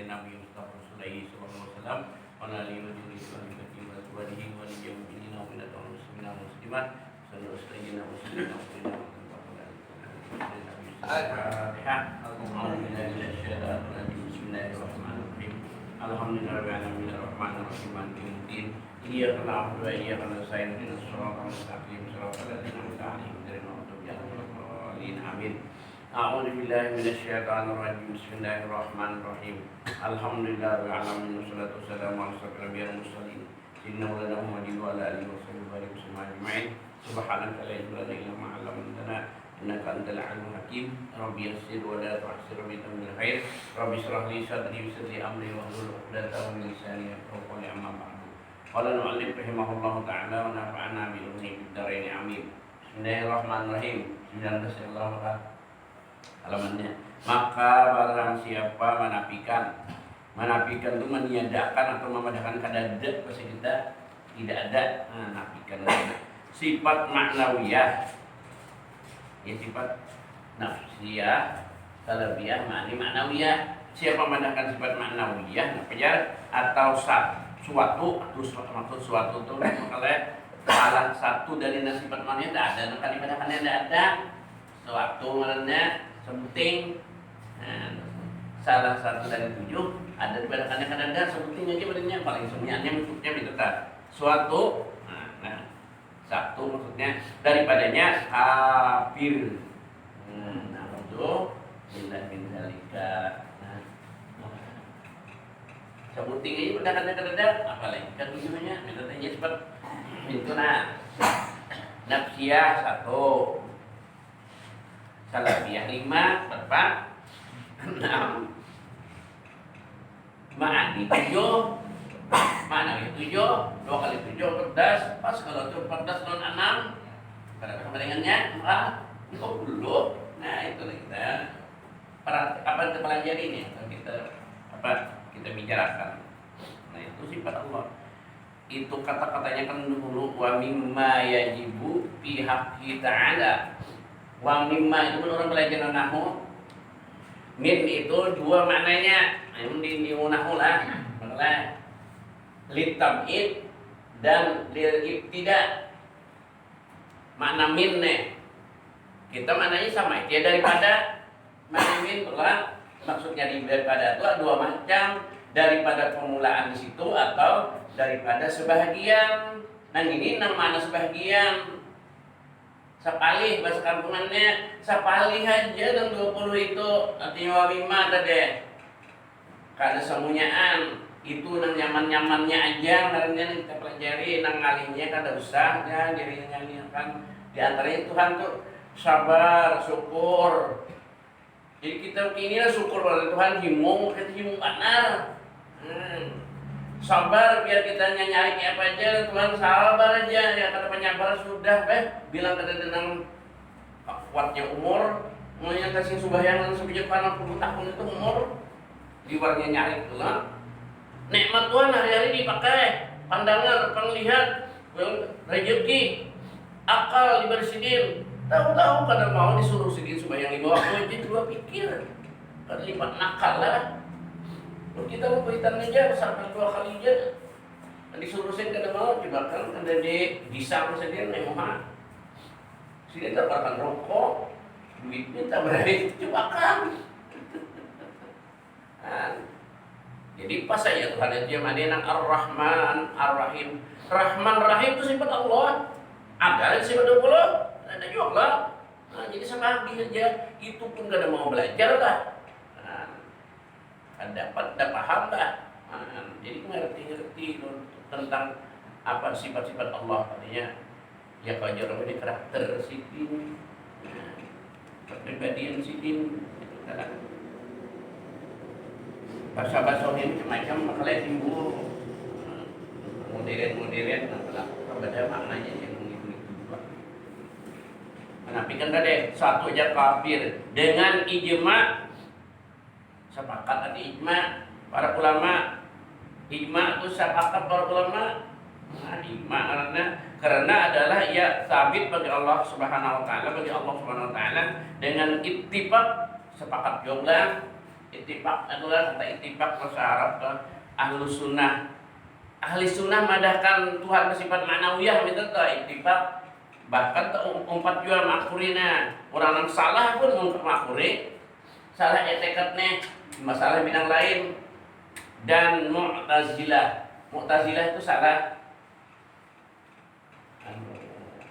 Nabi Mustafa Sallallahu Alaihi Wasallam wa ala alihi wa sahbihi wa azwajihi wa alihi mu'minina wa minat wal muslimina wal muslimat sallallahu alaihi wa sallam. Al-Fatihah. Bismillahirrahmanirrahim. Alhamdulillahirabbil alamin arrahmanirrahim maliki yaumiddin. Iyyaka na'budu wa iyyaka nasta'in ihdinas siratal mustaqim siratal ladzina an'amta 'alaihim ghairil maghdubi 'alaihim waladdallin. Amin. A'udzu billahi minasyaitonir rajim. Bismillahirrahmanirrahim. Alhamdulillahirabbil alamin wassalatu wassalamu ala asyrofil anbiya'i wal mursalin sayyidina wa Muhammadin wa ala alihi wa sahbihi ajma'in. Subhanaka la ilma lana illa ma 'allamtana innaka antal alimul hakim. Rabbi yassir wa la tu'assir wa bitamil khair. Rabbi shrah li sadri wa yassir li amri wa hlul 'uqdatam min lisani yafqahu qawli. Amma ba'du. Qala al-mu'allif rahimahullahu ta'ala wa nafa'ana bi ilmihi fid dharain amin. Bismillahirrahmanirrahim. 19 halamannya. Maka barang siapa menafikan itu meniadakan atau memadakan kadada bahasa kita tidak ada. Nafikan sifat maknawiyah, ya sifat nafsiyah, salabiyah, maknawiyah. Siapa memadakan sifat maknawiyah atau suatu maksud suatu itu kalau salah satu dari sifat maknawiyah tidak ada, maka dipadakannya tidak ada. Suatu maknanya sebuting, salah satu dari 7 ada dipadakannya kan ada sebuting aja badannya paling semuanya bentuknya tetap suatu. Satu maksudnya daripadanya kafir. Betul. Bila min zalika. Sebuting aja badakannya kan ada apalagi kan tujuannya minatnya cepat. Itu nafsiyah 1, salafiyah 5, berapa? 6, ma'ani 7, ma'anawi 7, 2 kali 7 14, pas kalau itu 14 non 6 pada perbandingannya maka itu dulu. Nah itu kita kita pelajari ini, kita bicarakan. Nah itu sifat Allah. Itu kata-katanya kan dulu wa mimma yajibu fi haqqi ta'ala. Wa mimma itu menurut pelajaran nahwu. Min itu 2 maknanya. Di nahwu lah. Maknanya litab'id dan lil-ibtida. Makna min kita maknanya sama. Dia daripada makna min maksudnya daripada itu 2 macam. Daripada permulaan di situ atau daripada sebahagian. Nah ini mana sebahagian? Sapalih bahasa kampungannya, sapalih aja dan 20 itu artinya wawima tadi. Kada semunyaan itu nang nyaman-nyamannya aja karena kita pelajari nang ngalihnya kada usah ya dirinya kan di antaranya Tuhan tuh sabar, syukur. Jadi kita inilah syukur pada Tuhan himung benar. Sabar biar kita nyari apa aja Tuhan sabar aja ya kata penyabar sudah bilang kada tenang kuatnya umur mau yang kasih subahyangan sebijak 60 tahun itu umur diwarnya nyari tulang nikmat Tuhan hari-hari dipakai pandangan penglihat rezeki akal dibersihin tahu-tahu kada mau disuruh sedih subahyang di bawah aja dua pikir kada lipat nakal lah. Kita mau beritan aja sampai 2 kali aja disuruh saya kada mau jebakan kada disang sendiri nih mah sini terpakan rokok duitnya tak berani jebakan. Jadi pas saya Tuhan itu yang ada Ar-Rahman Ar-Rahim. Rahman Rahim itu sifat Allah. Ada sifat Allah ada juga. Jadi sebagi aja itu pun kada mau belajar lah. Dapat paham lah. Jadi ngerti tentang apa sifat-sifat Allah artinya ya kajar ini karakter sidin kepribadian sidin bahasa-bahasa ini macam-macam makanya timbul modern pada maknanya yang begitu juga. Menafikan tadi satu aja kafir dengan ijma. Sepakat ada ijma para ulama. Ijma itu sepakat para ulama. Ijma karena adalah ya sabit bagi Allah Subhanahu wa taala dengan ittifaq sepakat juga Ittifaq adalah kata ittifaq bahasa Arab ke ahlus sunnah. Ahli sunnah madahkan Tuhan bersifat ma'nawiyah itu tuh ittifaq. Bahkan umpat jual makurina orang yang salah pun mungkin makuri salah etikatnya masalah bidang lain. Dan Mu'tazilah itu salah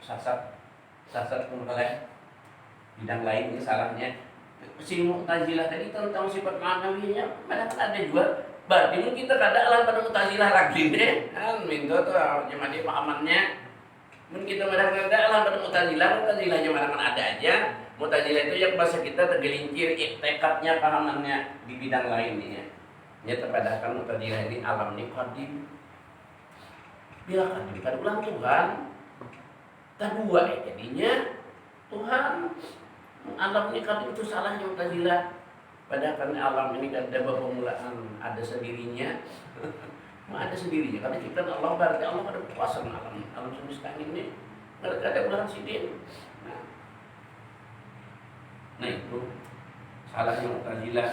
sasat pun oleh bidang lain ini salahnya. Si Mu'tazilah tadi tentang sifat ma'nawiyahnya mana kan ada juga. Berarti mungkin kita kadang pada Mu'tazilah lagi deh kan minta tuh cuma dia pahamannya. Mungkin kita kadang pada Mu'tazilahnya mana kan ada aja. Mu'tazilah itu yang bahasa kita tergelincir tekadnya pahamannya di bidang lainnya. Nyata padahal Mu'tazilah ini alam ini qadim. Bila qadim kan ulang Tuhan. Kedua jadinya Tuhan alam ini qadim itu salahnya Mu'tazilah. Padahal kan alam ini kan ada permulaan, ada sendirinya. Ada sendirinya karena ciptaan Allah berarti Allah ada kuasa alam semesta ini. Mereka ada ulang sidin. Nah itu salahnya Mu'tazilah.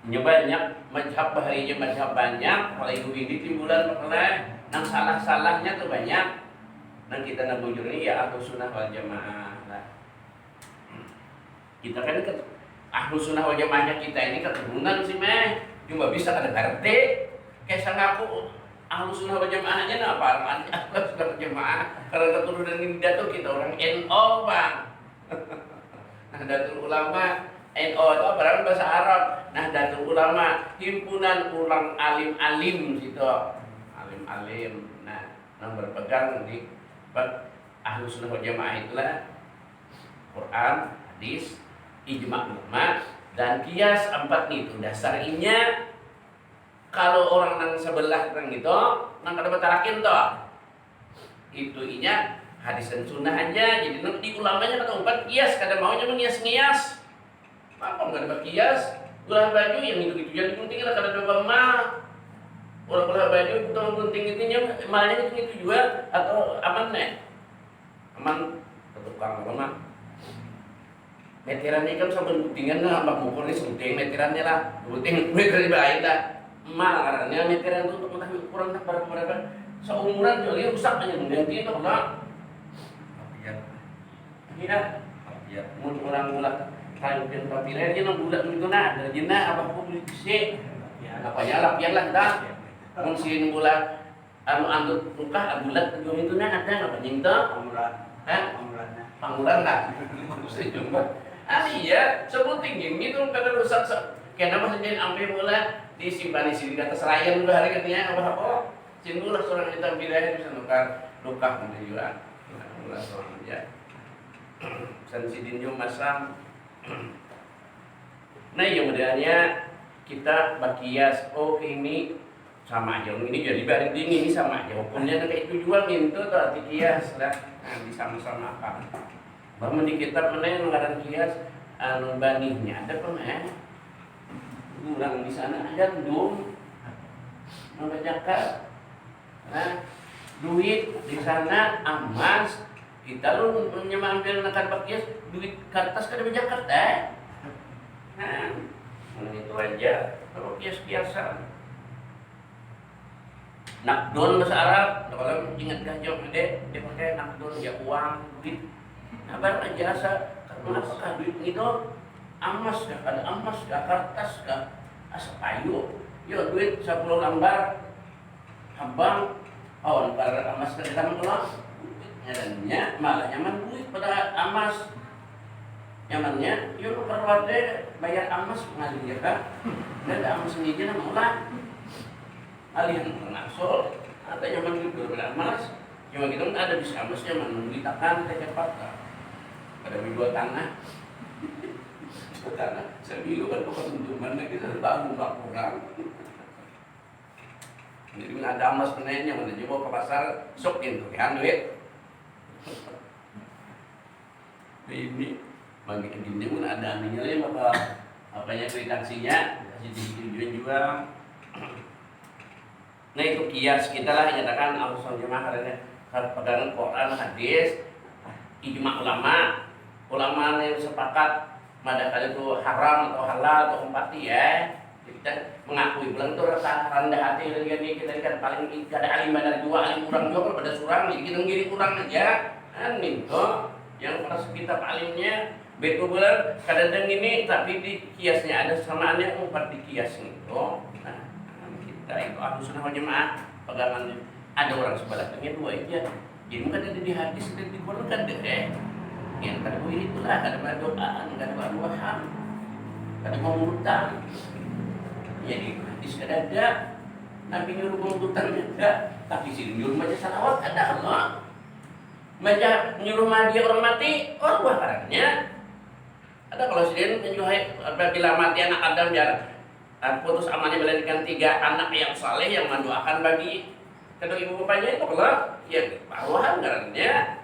Banyak mazhab baharinya mazhab banyak. Kalau itu ini timbulan masalah nang salah-salahnya tuh banyak. Nang kita nak bujur ini ya Ahlus Sunnah wal Jamaah. Kita kan Ahlus Sunnah wal Jamaahnya kita ini keturunan sih meh. Cuma bisa kada ngerti. Kayak sangaku Ahlus Sunnah wal Jamaahnya apa artinya Ahlus Sunnah wal Jamaah? Karena keturunan ini tuh kita orang NO, Bang. Nahdlatul Ulama NO itu apa bahasa Arab? Nahdlatul Ulama himpunan ulang alim-alim gitu. Alim-alim. Nah, yang berpegang di Ahlus Sunnah wal Jamaah itulah Quran, hadis, ijma' ulama dan kias. Empat itu dasarnya. Kalau orang nang sebelah nang gitu nang kada betarakin toh itu inya hadis dan sunnah aja. Jadi nang di ulamanya kata empat kias kada maunya mengias-ngias. Apa enggak ada kias? Ulah baju yang itu jadi penting kada ada mah. Ulah baju itu penting itunya malahnya itu juga atau aman nih. Aman tukang apa meterannya kan sampai pentingan lah, mbak ukur ini penting meterannya lah, penting meteran baik lah. Makanya meteran itu untuk mengetahui ukuran berapa seumuran jadi rusak aja mengganti itu lah. Iya. Iya. Mau orang bulat kayu dan papilah dia nang bulat itu nah, dari jena apa aku sih? Apa ya lapian lah dah. Mungkin bulat anu andut muka bulat itu nah ada apa nyinta? Pangulan. Pangulan lah. Mesti jumpa. Iya, sebuting ini tuh kada rusak. Kenapa saja ambil mula disimpan di sini kata selayan udah hari katanya apa? Singulah seorang kita bilang bisa nukar luka menjual. Mula seorang aja. Sensidin masam. Nah, yang modelnya kita bakias ini sama aja ini jadi barang ini sama aja hukumnya kayak itu jual minta atau kias lah disama-samakan. Bahwa di kitab mana yang mengadakan kias anu banihnya ada pernah kurang di sana ada dum membacakan duit di sana emas kita lu menyambil nakar bakias duit kertas kada Jakarta itu aja kalau kias-kiasan nakdon bahasa Arab kalau ingat gajah dia pakai nakdon ya uang duit. Nah, barang jasa karena apakah duit itu emas kah, ada emas kah, kertas kah, asa payu. Yo duit 10 lembar abang, lembar emas ke dalam kelas. Nyadanya malah nyaman duit pada emas. Nyamannya, yo perwade bayar emas mengalir ya kan. Dan ada emas ini aja mula. Alihan mengasol, ada nyaman duit pada emas. Cuma gitu ada bisa emas nyaman duit akan cepat. Ada dua tanah, saya bilang kan bukan untuk mana kita bangun kurang. Jadi ada emas penanya, mana coba ke pasar, sokin tuh kan duit. Ini bagi ini pun ada nilai apanya kwitansinya, jadi jual. Nah itu kias kita lah yang nyatakan Ahlus Sunnah Jamaah karena pegangan Quran, hadis, ijma ulama yang sepakat Manakala itu haram atau halal atau empati ya. Kita mengakui bilang itu rasa rendah hati kita kan paling ada alim dari dua alim kurang juga kalau pada surang jadi kita ngiri kurang aja kan itu yang pada kita alimnya betul betul kadang ini tapi di kiasnya ada samaannya umpat di kias itu. Nah kita itu ahlu sunnah wal jamaah pegangan ada orang sebalahnya dua aja jadi bukan ada di hadis dan di Quran kan deh yang kedua itulah kadang doa kadang waham kadang mau ngutang jadi hadis ada Nabi nyuruh mengutang ada tapi sini nyuruh baca salawat ada Allah baca nyuruh mati orang mati orang baharannya ada kalau sini menyuhai apabila mati anak Adam jarang putus amannya melahirkan 3 anak yang saleh yang mendoakan bagi kedua ibu bapaknya itu kalau ya baruhan garannya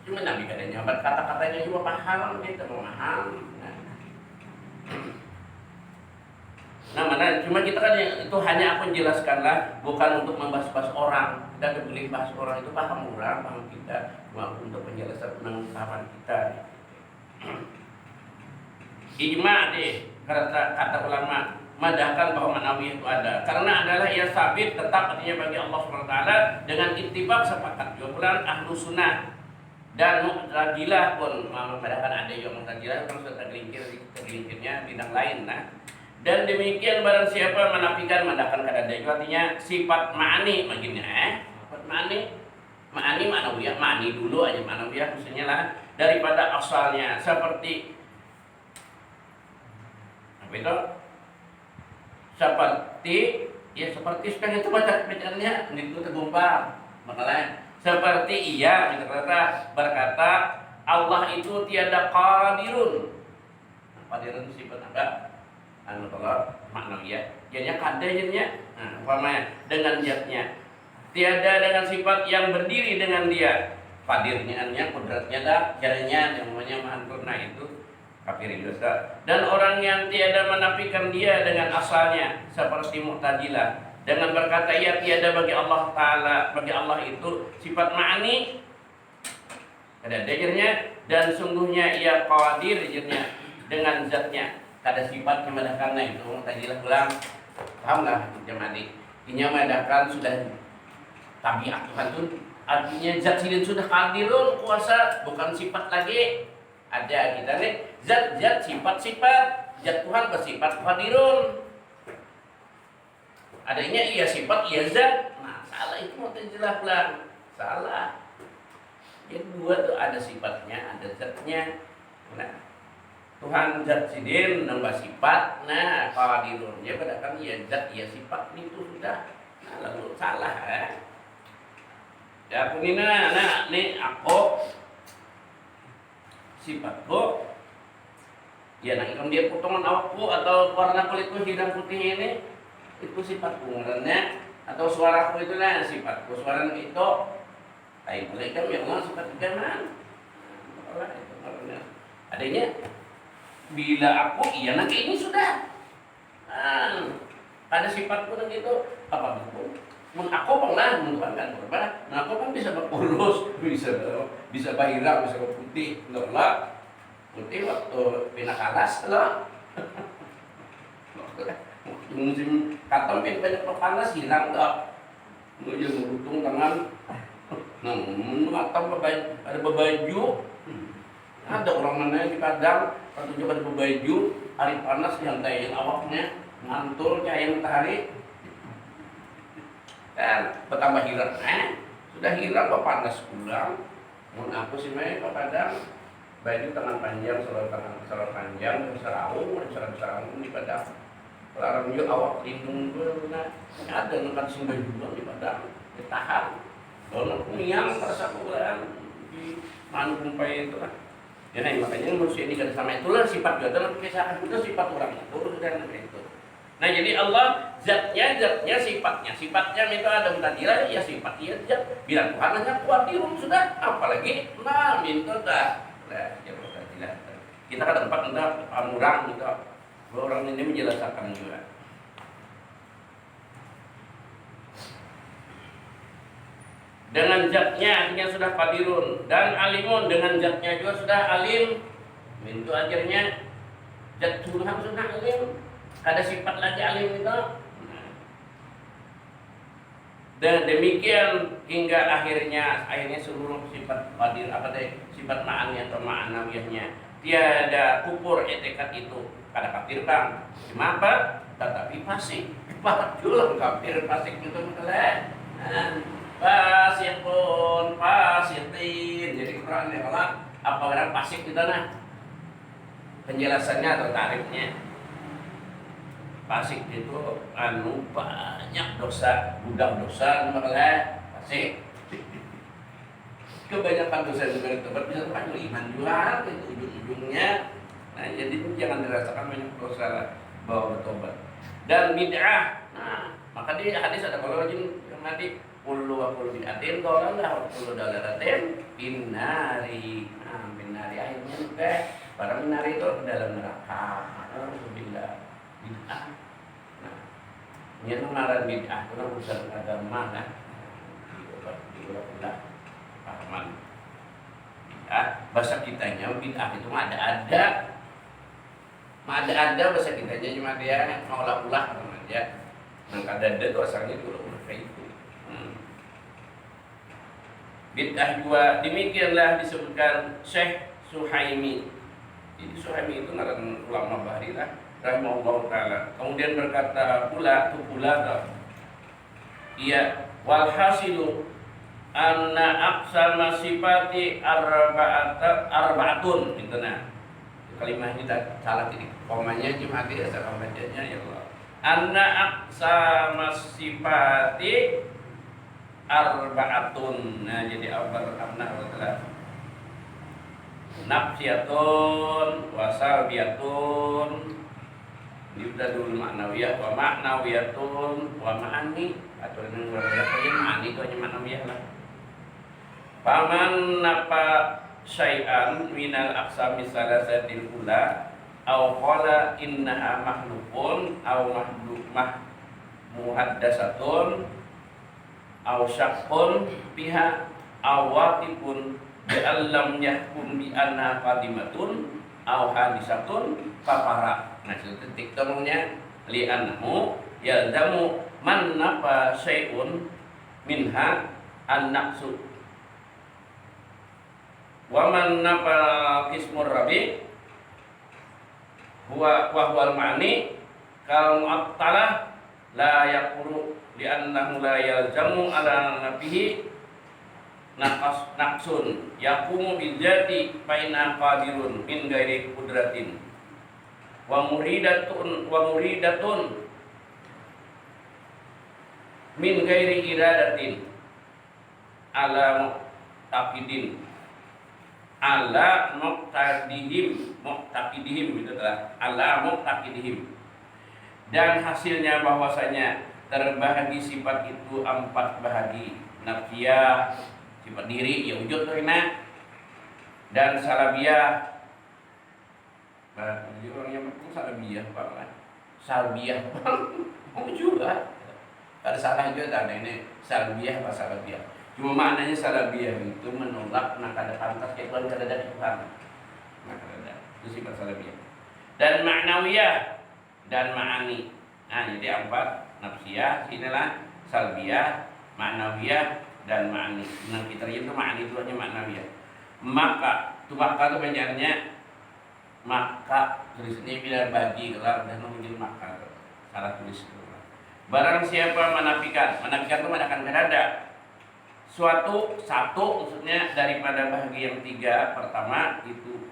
cuma Nabi kadang kata-katanya juga paham kita memaham nah mana cuma kita kan itu hanya aku menjelaskanlah bukan untuk membahas-bahas orang kita boleh bahas orang itu paham orang paham kita cuma untuk penjelasan pengetahuan kita ijma deh kata ulama madahkan bahwa manawi itu ada karena adalah ia sabit tetap artinya bagi Allah SWT dengan ittifaq sepakat juga ahlu sunnah dan Mu'tazilah pun padahal ada yang Mu'tazilah kan sudah tergelincirnya bidang lain nah dan demikian barang siapa menafikan mendapatkan kata itu artinya sifat ma'ani maksudnya sifat ma'ani ma'nawiyah ma'ani dulu aja ma'nawiyah maksudnya lah daripada asalnya seperti apa itu seperti sekarang itu bacaannya itu tergumpal makanya seperti berkata Allah itu tiada qadirun. Qadirun sifat apa? Anu kalau maknanya jadinya kadanya dengan zatnya. Tiada dengan sifat yang berdiri dengan dia. Qadirnya artinya kudratnya dah, caranya yang namanya maha itu kafir dosa. Dan orang yang tiada menafikan dia dengan asalnya seperti Mu'tazilah dengan berkata ya tiada bagi Allah Ta'ala bagi Allah itu sifat ma'ani ada dajernya dan sungguhnya ia qadir dajernya dengan zatnya ada sifatnya madahkan itu Mu'tazilah bilang pahamlah jemaah ini madahkan sudah tabiat Tuhan itu artinya zat sidin sudah qadirun kuasa bukan sifat lagi ada kita nih zat sifat zat Tuhan bersifat qadirun adanya iya sifat iya zat nah salah itu Mu'tazilah bilang salah yang dua tuh ada sifatnya ada zatnya nah Tuhan zat sidin nambah sifat nah qadirun dia katakan iya zat iya sifat itu sudah nah lalu salah ya punina nah nih aku sifatku ya nah kalau dia potongan awakku atau warna kulitku hitam putih ini itu sifatku ngarannya atau suaraku itulah sifatku suara itu lain mereka yang Allah sifat jangan itu ngarannya adanya bila aku iya nanti ini sudah ada sifatku nanti itu apa itu aku pernah menukarkan korban aku kan bisa berkurus bisa bahira bisa berputih enggak putih waktu pindah kalas loh musim katam banyak panas hilang tak ujung butung tangan katam ada bebaju ada orang mana di Padang waktu coba ada bebaju hari panas yang kayak awaknya ngantul cahaya matahari kan bertambah hilang sudah hilang kok panas pulang mau aku sih mereka Padang baju tangan panjang selor panjang serau di Padang larang juga awak lindung dulu nah ada nangkat sumber juga di Padang ditahan kalau miang terasa kurang di manu kumpai itu lah ya nah makanya manusia ini kan sama itulah sifat juga dalam kisah itu sifat orang itu dan itu nah jadi Allah zatnya sifatnya itu ada Mu'tazilah ya sifat dia zat bilang Tuhan hanya kuatirun sudah apalagi nah minta dah nah ya Mu'tazilah kita kan tempat entah orang gitu orang ini menjelaskan juga dengan zatnya artinya sudah qadirun dan alimun dengan zatnya juga sudah alim Itu ajarnya jatuh sunnah alim. Ada sifat lagi alim itu. Dan demikian hingga akhirnya seluruh sifat qadir sifat ma'ani atau ma'nawiyahnya tiada kupur etikat itu. Kada kafir bang, kenapa? Tetapi fasik. Betul kafir fasik itu melek. Fasik pun fasikin. Jadi Quran ini kalau apa orang fasik kita nah penjelasannya atau tarifnya. Fasik itu banyak dosa, gudang dosa makanya fasik. Kebanyakan dosa juga ditobat bisa terpanggil iman juga itu ujung-ujungnya. Nah, jadi jangan dirasakan banyak dosa bawa bertobat. Dan bid'ah. Nah, maka di hadis ada kalau rajin yang nanti kullu wa kullu bid'atin dalalah wa kullu dalalatin binnari. Nah, binnari akhirnya juga para binnari itu dalam neraka. Alhamdulillah. Bid'ah. Nah, ini ngaran bid'ah itu urusan agama kan. Diulang-ulang pahaman. Bid'ah bahasa kitanya bid'ah itu ada. Ada bahasa kitanya cuma dia mengolah-ulah aja. Nah, ada itu asalnya diulang-ulang kayak itu. Bid'ah juga demikianlah disebutkan Syekh Suhaimi. Jadi Suhaimi itu ngaran ulama bahari lah. Rahimahullah ta'ala. Kemudian berkata pula iya walhasilu anna aqsama sifati arba'atun gitu nah. Kalimat ini salah ini komanya cuma dia salah bacanya ya Allah. Anna aqsama sifati arba'atun. Nah jadi amna wa nafsiyatun wasalbiyatun. Dibda dulu ma'nawiyah wa ma'nawiyatun wa ma'ani atau dengan berapa ma'ani itu hanya ma'nawiyah lah. Faman napa syai'an minal aqsami salasatil ula aw qala innaha mahlukun aw muhaddasatun aw syaqqun biha aw waqifun bi'allam yahkum bi anna qadimatun aw hadisatun fafara. Nah, titik temunya li'annahu yalzamu man nafa syai'un minha an-naqsu wa man nafa qismur rabi huwa al-ma'ni kal mu'attalah la yaqulu li'annahu la yalzamu ala nafihi naqsun yaqumu bidzati faina qadirun min ghairi qudratin wa muridatun min ghairi iradatin ala muqtaqidihim gitu lah ala muqtaqidihim. Dan hasilnya bahwasanya terbahagi sifat itu 4 bahagi. Nafsiyah sifat diri ya wujud rina, dan salabiyah. Jadi orang yang betul salabiyah banget. Salbiyah mau juga. Ada salah juga ada ini salbiyah apa salabiyah. Cuma maknanya salabiyah itu menolak nakada pantas ke Tuhan kada ada Tuhan. Nakada itu sifat salabiyah. Dan ma'nawiyah dan ma'ani. Nah, jadi 4 nafsiyah, inilah salbiyah, ma'nawiyah dan ma'ani. Nah, kita itu ma'ani itu hanya ma'nawiyah. Maka itu penjelasannya maka tulisnya bila bagi kelar dan menjadi maka salah tulis itu. Barang siapa menafikan itu manakan berada satu maksudnya daripada bahagi yang 3 pertama itu,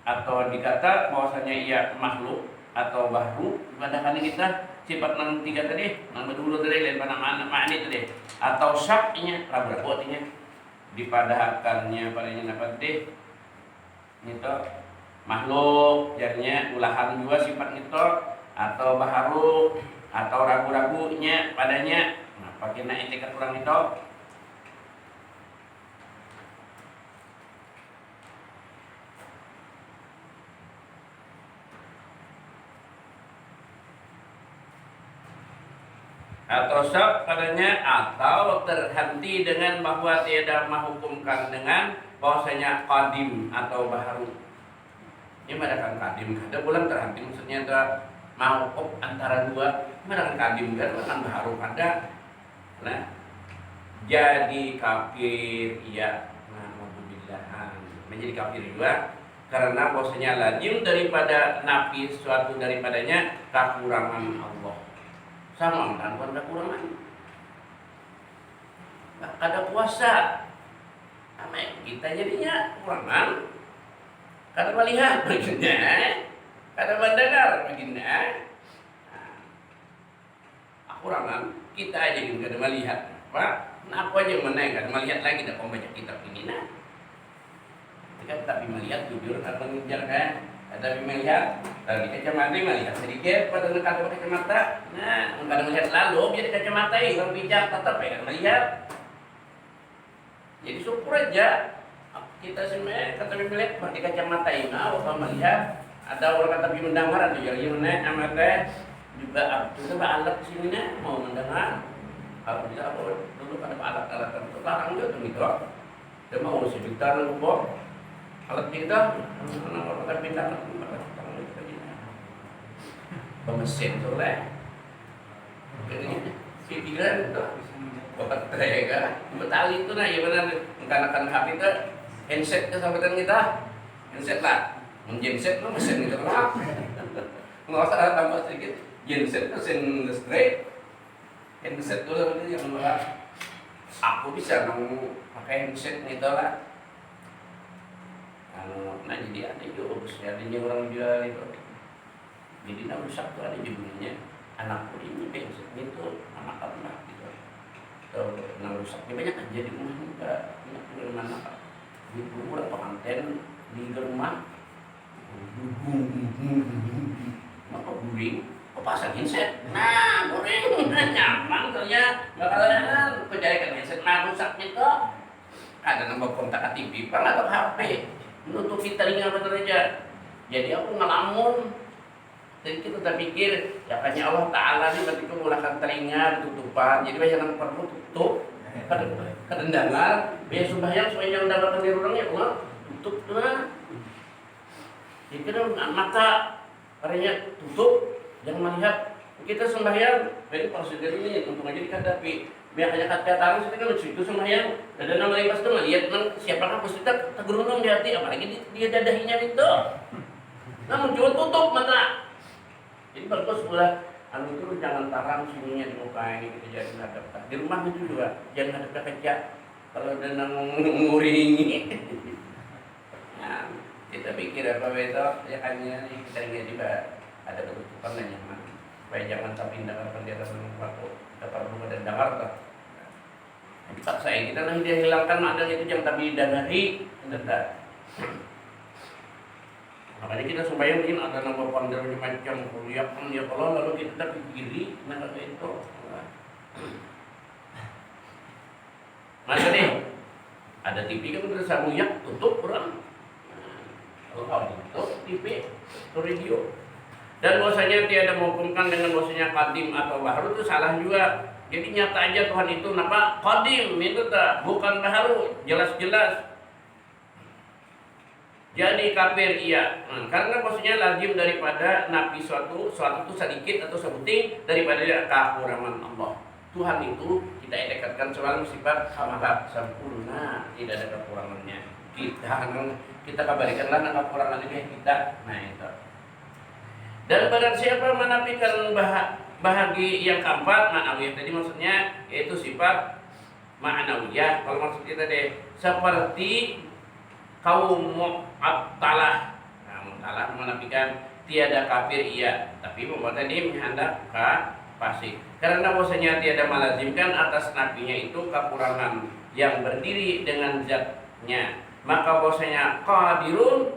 atau dikata bahwasanya ia makhluk atau baru padahal kita sifat yang 3 tadi yang dulu tadi lain pada makna tadi, atau syaknya rabu artinya dipadahakannya padanya apa tadi itu makhluk jadinya ulahan juga sifat itu, atau baharu atau ragu-ragunya padanya. Nah, pakai etikat kurang itu. Atau syak padanya, atau terhenti dengan bahwa tiada menghukumkan dengan bahwasanya qadim atau baharu. Ini madakan kadim, ada bulan terhenti maksudnya itu mau antara dua, madakan kadim kan, makan baru ada. Nah, jadi kafir, iya, nah, menjadi kafir juga karena bahwasanya lazim daripada nafi sesuatu daripadanya kekurangan Allah. Sama kan kekurangan. Nah, ada puasa, kita jadinya kekurangan. Kada melihat begini, kada mendengar begini. Kekurangan kita aja yang kada melihat. Pak, kenapa aja mana kada melihat lagi dah membaca kitab ini nah. Kita tapi melihat jujur atau mengejar kan. Tapi melihat, tapi kacamata melihat sedikit pada kada pakai kacamata. Nah, kada melihat lalu jadi kacamata orang bijak tetap ya melihat. Jadi syukur aja. Kita sebenarnya kata melihat pakai kacamata ini, apa melihat ada orang kata mendengar atau jadi mana amata juga itu alat sini mau mendengar. Kalau bisa apa dulu ada alat-alat tertentu larang juga tuh gitu. Dia mau sejuta lupa alat kita, orang kata pindah pemesin tuh lah. Pikiran itu bapak tega betali itu nah ya benar menggunakan HP itu handset ke sahabatan kita handset lah genset itu mesin gitu lah nggak usah tambah sedikit genset mesin listrik handset itu yang aku bisa pakai handset gitu lah nah jadi ada juga adanya orang jual itu jadi nak rusak tuh ada judulnya anakku ini handset itu anak anak gitu nah rusaknya banyak aja di rumah juga banyak mana di rumah pengantin di rumah maka guring pasang handset nah guring nyaman ternyata bakalan penjarikan handset nah rusaknya tuh ada nomor kontak TV atau HP menutupi telinga betul aja jadi aku ngelamun jadi kita terpikir ya hanya Allah Ta'ala ini berarti itu menggunakan telinga ditutupan jadi banyak yang perlu tutup kedendangan biar sembahyang supaya yang dapat di orangnya Allah tutup nah jadi kan mata orangnya tutup jangan melihat kita sembahyang ini prosedur ini untuk aja dikadapi biar hanya kata taruh itu kan itu sembahyang dan nama lepas itu melihat siapakah peserta tergerunung di hati apalagi dia dadahinya itu nah muncul tutup mata jadi bagus pula anu itu jangan tarang sininya di muka ini kita jadi hadap di rumah itu juga jangan hadap ke kaca kalau ada nguringi nah kita pikir apa itu ya hanya kita lihat juga ada ketutupan dan nyaman supaya jangan tapi dengarkan di atas waktu dapat rumah dan Jakarta dipaksa kita nanti dia hilangkan makna itu yang tapi didangari tidak makanya kita sembahyang mungkin ada nama pandang macam kuliah kan ya kalau lalu kita tapi kiri nah itu masa nih ada TV kan udah samuyak tutup orang kalau tutup TV atau radio dan bahwasanya tiada menghukumkan dengan bahwasanya qadim atau baru itu salah juga jadi nyata aja Tuhan itu kenapa qadim itu tak bukan baru jelas-jelas jadi kafir iya karena maksudnya lazim daripada nabi suatu itu sedikit atau sebuting daripada kekurangan Allah Tuhan itu kita dekatkan selalu sifat kamalah sempurna tidak ada kekurangannya kita kabarikanlah kekurangan ini kita nah itu dan barang siapa menafikan bahagi yang keempat ma'nawiyah tadi maksudnya yaitu sifat ma'nawiyah kalau maksud kita deh seperti kaum Mu'talah nah Mu'talah menafikan tiada kafir iya tapi membuat ini menghendak fasik karena bahwasanya tiada melazimkan atas nabinya itu kekurangan yang berdiri dengan zatnya maka bahwasanya qadirun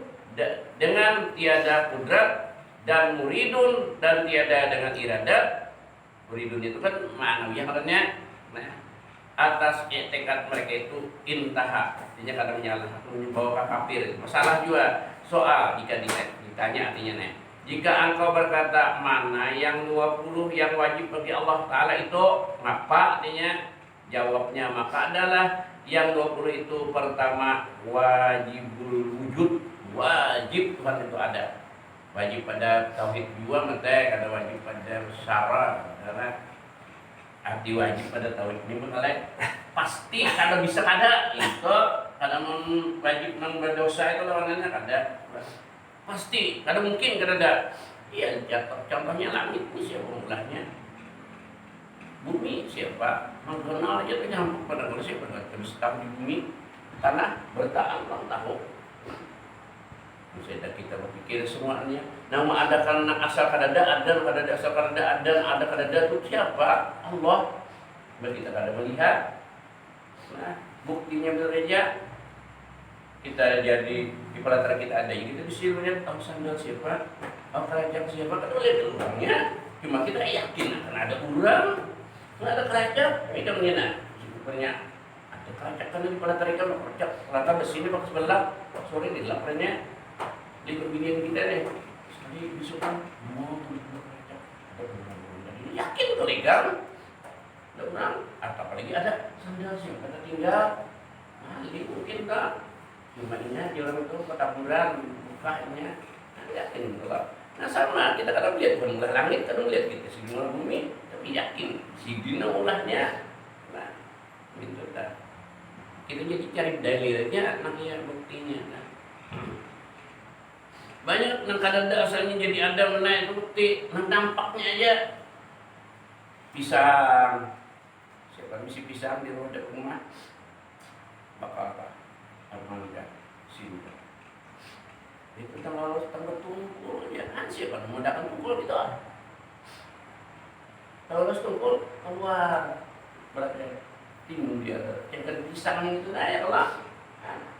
dengan tiada kudrat dan muridun dan tiada dengan iradat muridun itu kan ma'nawiyah maknanya nah atas tekad mereka itu intaha artinya kadang menyalah membawa kafir masalah juga soal jika ditanya artinya nih jika engkau berkata mana yang 20 yang wajib bagi Allah Ta'ala itu ngapa artinya jawabnya maka adalah yang 20 itu pertama wajibul wujud wajib Tuhan itu ada. Wajib pada tauhid jiwa mentek, ada wajib pada syara, karena arti wajib pada tauhid ini mengalih pasti kada bisa kada itu kada wajib non berdosa itu lawanannya kada pasti kada mungkin kada ada. Iya, contohnya langit ini siapa mulanya, bumi siapa mengenal aja tuh nyamuk pada kalau siapa terus tahu di bumi tanah bertahun-tahun tahun. Bisa kita berpikir semuanya. Nama ada karena asal kadada ada asal kadada ada kadada itu siapa? Allah. Kita kada melihat. Nah, buktinya gereja kita jadi di pelataran kita ada yang kita disuruhnya tahu sandal siapa, tahu kerajaan siapa, kita lihat orangnya. Cuma kita yakin akan ada orang, ada kerajaan. Kita mengenal sebenarnya ada kerajaan kan di pelataran kita kerajaan. Pelataran di sini pakai sebelah, sore di laparnya. Di perbincangan kita nih, sekali disuruh mau kerajaan, ada orang yakin betul legal. Ada orang, apalagi ada sandal siapa ada tinggal, ini mungkin tak. Cuma ini di orang itu ketaburan bukanya, yakin betul. Nah sama kita kadang lihat bukan langit, kadang lihat kita semua bumi, tapi yakin si dina ulahnya. Nah, gitu dah. Kita jadi cari dalilnya, namanya buktinya. Nah. Banyak yang kadang asalnya jadi ada menaik bukti, nampaknya aja pisang. Siapa misi pisang di roda rumah? Bakal apa? Almangga, singa. Itu tanggal tungkul ya kan siapa mengadakan tungkul gitu. Kalau tungkul keluar berarti timun dia. Yang pisang itu ya lah.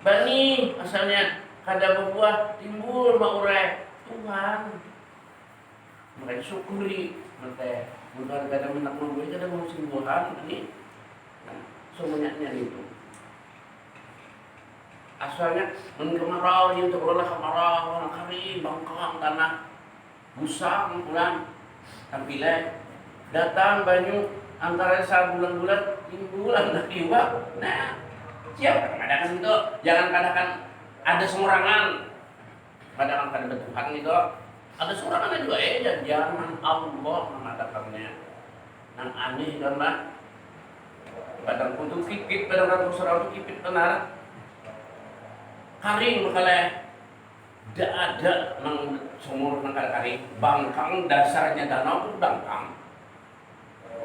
Bani asalnya kada berbuah timbul maurai Tuhan. Mereka syukuri mereka bukan kada menak membeli kada mau simbuhan ini. Nah, semuanya itu. Asalnya mengemarau yang terbelah kemarau orang kari bangkang tanah busang pulang tampilai datang banyu antara bulan-bulan timbulan dah iwak. Nah, siapa mengadakan itu? Jangan kadakan ada semurangan padahal kan ada Tuhan itu ada semurangan juga jangan Allah mengadakannya nang aneh karena padahal untuk kipit padahal serau kipit benar karing makanya tidak ada nang sumur nang karing bangkang dasarnya danau itu bangkang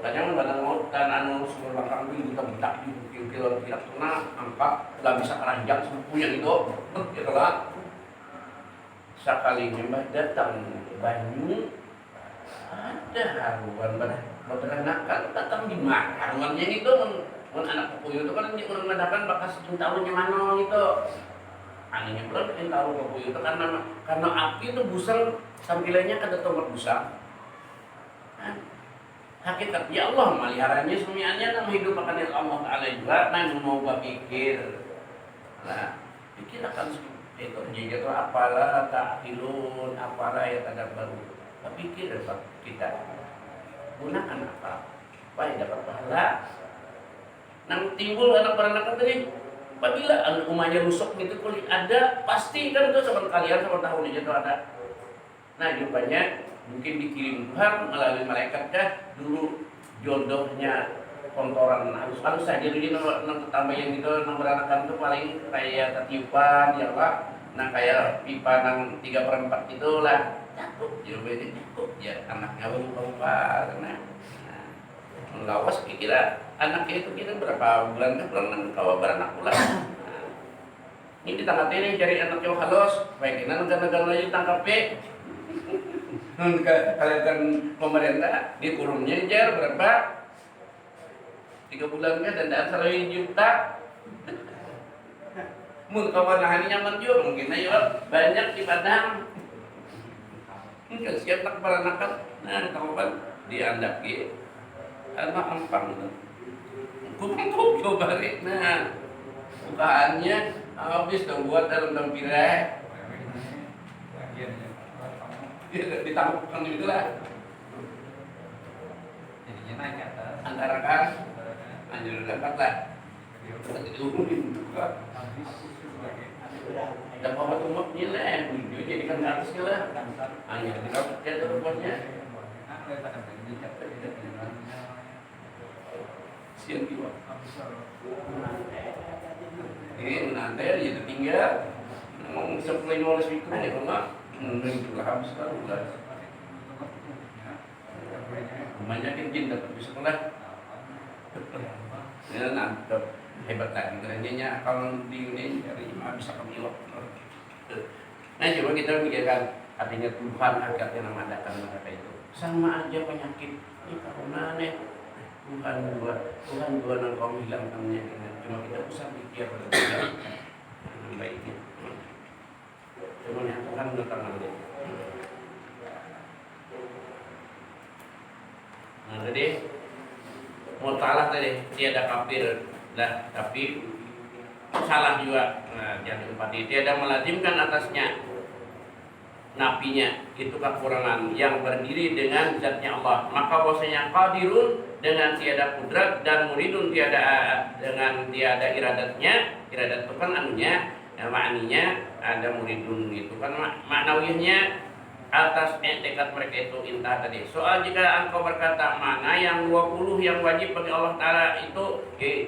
kadang badan mau dan anu sumur bangkang itu bentak di kilo tidak pernah angkat nggak bisa keranjang sepupunya itu gitu lah sekali nyembah datang banyu ada haruan beranakan datang di mana haruannya itu anak puyuh itu kan orang mengadakan bakas taruhnya mana itu anehnya pula bikin taruh puyuh itu karena api itu busang tampilannya kada tombak busang hakikat ya Allah meliharanya semuanya nama hidup akan Allah Ta'ala juga nah mau berpikir nah pikir akan itu jadi apalah ta'ilun apalah ya kadang baru berpikir kita gunakan apa yang dapat pahala nang timbul anak beranak tadi apabila anak rumahnya rusak gitu kulit ada pasti kan itu sama kalian sama tahun aja itu ada nah jawabannya mungkin dikirim Tuhan melalui malaikat kah dulu jodohnya kontoran halus-halus saja jadi nang tambah yang itu nang beranakan itu paling kayak tatiupan ya Pak nah kayak pipa nang 3/4 itulah cakup jawabannya cakup ya anaknya baru karena melawas kira anaknya itu kira berapa bulan kan belum kawa beranak pula ini ditangkap ini cari anak yang halus baik ini negara-negara lagi tangkap kalian pemerintah dikurungnya aja berapa 3 bulan kan dan selalu juta mun kawan hani nyaman juga mungkin ayo banyak di Padang kan siap tak peranakan nah kawan diandap gitu anak ampang itu kumpul coba balik nah bukaannya habis dong buat dalam tampilan ditangkapkan itu lah jadinya naik ke atas antara kan anjur dapat lah jadi umumin juga Dapat umat nilai, video jadikan atasnya lah. Hanya kita lihat tempatnya. Sian juga. Ini nanti jadi tinggal. Mau supply knowledge itu ya kalau itulah habis lah. Banyak yang jin dapat di sekolah. Ini nangkep hebat lagi kerjanya kalau di ini dari bisa kami loh. Nah coba kita pikirkan artinya Tuhan agar yang mengadakan mereka itu sama aja penyakit ini karena nih Tuhan dua nang kau hilangkan penyakitnya cuma kita usah pikir yang baiknya cuma yang Tuhan menentang dia. Nah tadi mau salah tadi tiada kafir lah tapi salah juga. Nah, jangan empati tiada melazimkan atasnya nafinya itu kekurangan yang berdiri dengan zatnya Allah maka bahwasanya qadirun dengan tiada kudrat dan muridun tiada dengan tiada iradatnya iradat itu kan anunya makninya ada muridun itu kan maknawiyahnya atas tekad mereka itu intah tadi. Soal jika engkau berkata mana yang 20 yang wajib bagi Allah Ta'ala itu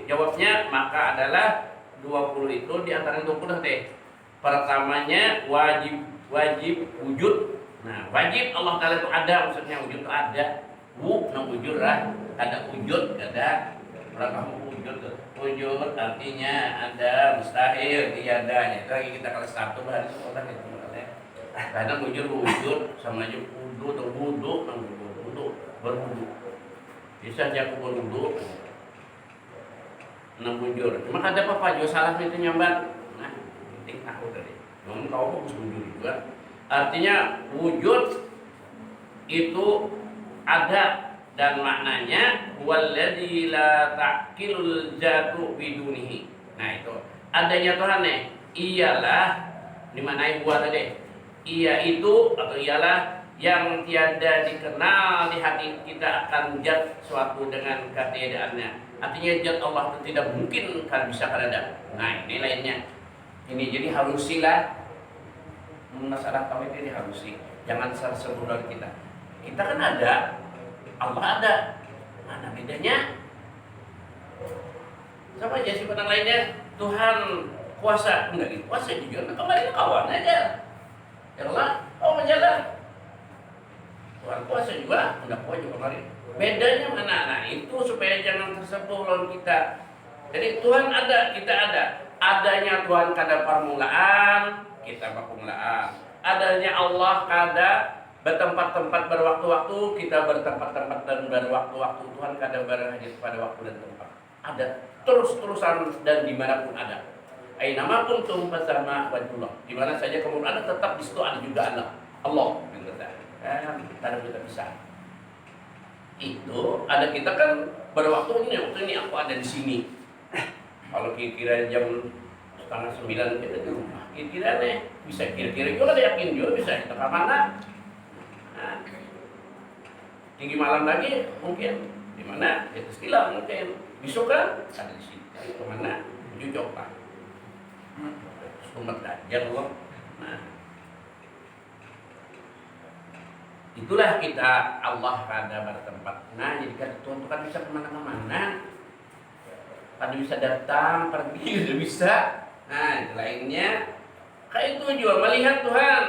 jawabnya maka adalah 20 itu di antara 20 teh. Pertamanya wajib wujud. Nah, wajib Allah Ta'ala itu ada maksudnya wujud itu ada. Wujud lah, ada wujud, ada kamu wujud artinya ada mustahil tiada. Itu lagi kita kelas 1 bahas sekolah itu. Karena wujud sama aja wudu atau wudu berwudu bisa aja aku berwudu wujud cuma ada apa juga salah itu nyambat nah penting tahu tadi namun kau harus wujud juga artinya wujud itu ada dan maknanya walladzi la ta'qilul jatu bidunihi. Nah itu adanya Tuhan nih ialah dimanai buat tadi ia itu atau ialah yang tiada dikenal di hati kita akan zat suatu dengan ketiadaannya. Artinya zat Allah itu tidak mungkin kan bisa ada. Nah ini lainnya. Ini jadi harusilah masalah tauhid ini harusi. Jangan sebut dari kita. Kita kan ada, Allah ada. Mana bedanya? Sama aja sifat yang lainnya. Tuhan kuasa enggak gitu. Kuasa juga. Nah, kembali ke kawan aja. Ya Allah, oh menjalan. Tuhan kuasa juga, enggak kuasa juga kemarin. Bedanya mana? Nah itu supaya jangan tersebut lawan kita. Jadi Tuhan ada, kita ada. Adanya Tuhan kada permulaan, kita permulaan. Adanya Allah kada bertempat-tempat berwaktu-waktu, kita bertempat-tempat dan berwaktu-waktu. Tuhan kada berhadir pada waktu dan tempat. Ada terus-terusan dan dimanapun ada. Ainama kuntum fasama wajhullah. Di mana saja kamu ada tetap di situ ada juga Allah. Kada kita bisa. Itu ada kita kan pada waktu ini aku ada di sini. Kalau kira-kira jam 8:30 kita di rumah. Kira-kira nih bisa kira-kira juga ada yakin juga bisa kita ke mana. Nah, tinggi malam lagi mungkin di mana? Di Istilah mungkin. Besok kan ada di sini. Ke mana? Jujur Pak. Umat ajar loh. Nah, itulah kita Allah kada bertempat. Nah, jadi kan Tuhan kan bisa kemana-mana. Kada bisa datang, pergi, tidak bisa. Nah, itu lainnya. Kayak itu juga melihat Tuhan.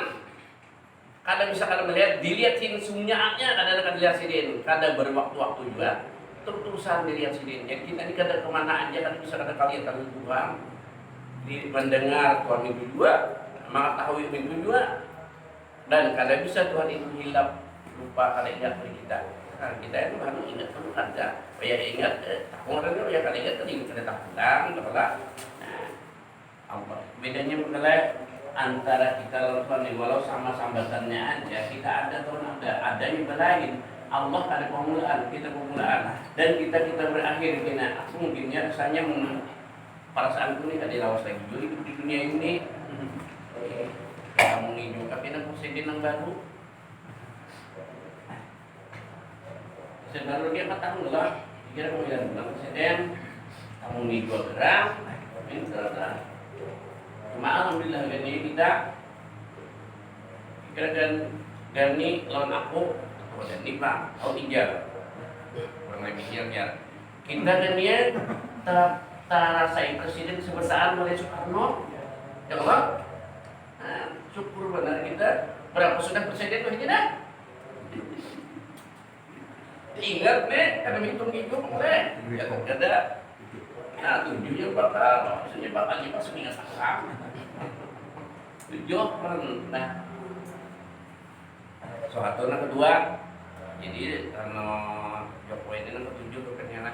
Kada bisa kada melihat, dilihatin sunyaatnya, kada dilihat sidin. Kada berwaktu-waktu juga. Terus-terusan dilihat sidin. Jadi kita ini kada kemana aja, kada bisa kada kalian Tuhan. Di mendengar Tuhan itu juga, mengetahui itu juga, dan kadang bisa Tuhan itu hilang lupa kada ingat pada kita. Nah, kita itu harus ingat perlu ada, ya ingat orang itu ya kada ingat tadi kada tak pulang, tak. Nah, apa bedanya mengenai antara kita lawan Tuhan walau sama sambatannya aja kita ada Tuhan ada yang lain. Allah ada permulaan, kita permulaan, dan kita berakhir kena. Aku mungkinnya rasanya perasaanku ini ada lawas lagi juga hidup di dunia ini. Kamu hidup tapi nak presiden yang baru. Presiden baru dia 4 tahun lah. Kira kamu bilang presiden, kamu hidup gerak, minta. Cuma alhamdulillah kita gani lawan aku dan nih Pak, kau ijar kurang lebih ya. Kita gani rasai presiden sebesar oleh Soekarno, ya Allah. Nah, syukur benar kita berapa sudah presiden tuh tidak? Ingat nih, karena hitung boleh. Ya ada. Nah, 7 ya bakal, maksudnya bakalnya pas seminggu sakam. 7 nah. Soeharto yang kedua, jadi karena Jokowi ini yang ketujuh kepentingan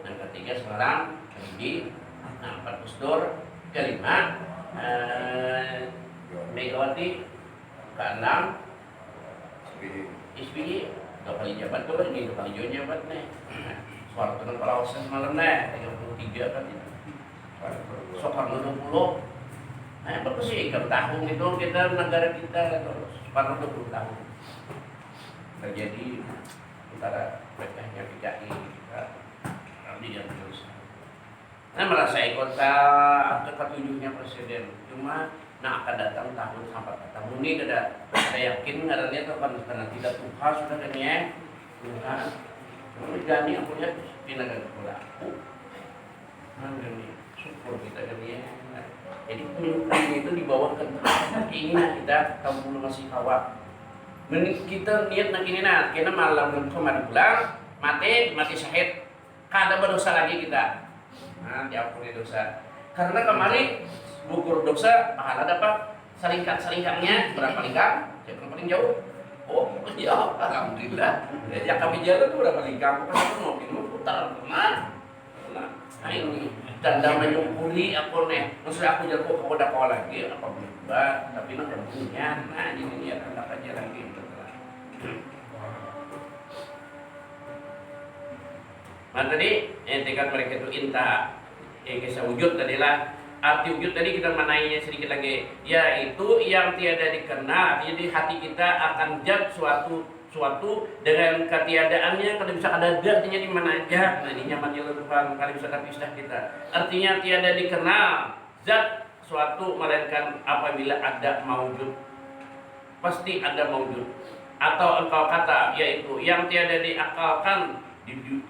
yang ketiga sekarang Habibie, nah 4 Gus Dur, kelima Megawati, keenam SBY, 2 kali jabat tuh ini 2 kali jabat nih. Soeharto yang Palausan semalam nih 33 kan itu. Soekarno 20. Nah, bagus sih, ke tahun itu kita negara kita separuh 20 tahun terjadi antara pecahnya PKI kita nanti yang terus. Nah, merasa kota atau ketujuhnya presiden, cuma nah akan datang tahun sampai tahun ini ada yakin ngarannya itu kan karena tidak Tuhan sudah kan ya Tuhan. Cuma gani aku lihat di negara pelaku. Nah, gani syukur kita kan ya. Jadi pemilukan itu dibawa ke keinginan kita kaum dulu masih kawat. Kita niat nak ini nak, kita malam kemarin pulang mati syahid, kada berdosa lagi kita. Nah, diampuni dosa. Karena kemarin gugur dosa, pahala dapat selingkangnya berapa lingkang? Yang paling jauh. Oh, ya, alhamdulillah. Ya kami jalan tuh berapa lingkang? Pas mau putar, nah ini dan menyumpuli aku nih, maksudnya aku jago kau udah kau lagi apa berubah, tapi nak punya, nah ini ya tanda aja lagi. Nah tadi tingkat mereka itu inta, kisah wujud tadilah. Arti wujud tadi kita manainya sedikit lagi, yaitu yang tiada dikenal. Jadi hati kita akan jat suatu dengan ketiadaannya, kalau bisa ada artinya di mana aja. Nah ini nyamannya leluhur kalau bisa istilah kita. Artinya tiada dikenal zat suatu melainkan apabila ada maujud, pasti ada maujud. Atau engkau kata yaitu yang tiada diakalkan,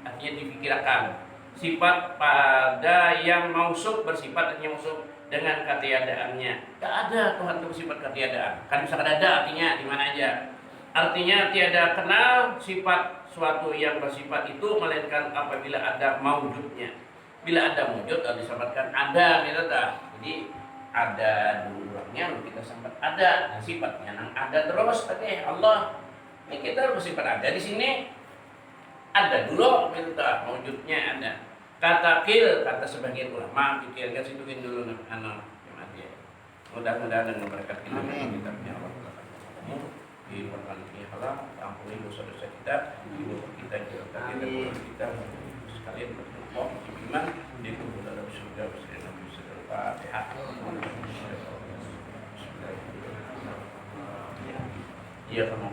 artinya dipikirkan. Sifat pada yang mausuf bersifat artinya mausuf dengan ketiadaannya. Tak ada Tuhan itu bersifat ketiadaan. Kan bisa ada artinya di mana aja. Artinya tiada kenal sifat suatu yang bersifat itu melainkan apabila ada maujudnya. Bila ada maujud harus disebutkan ada gitu dah. Jadi ada dulu orangnya kita sampai ada nah, sifatnya nang ada terus tadi Allah. Ini kita bersifat ada di sini. Ada dulu gitu dah maujudnya ada. Kata kata sebagian ulama pikirkan situin dulu anak ya. Mudah-mudahan dengan berkat kita punya Allah di perkalian Allah ampuni dosa-dosa kita, hidup kita jauhkan kita sekalian berdoa iman di dalam surga bersama Nabi Al-Fatihah. Ya kamu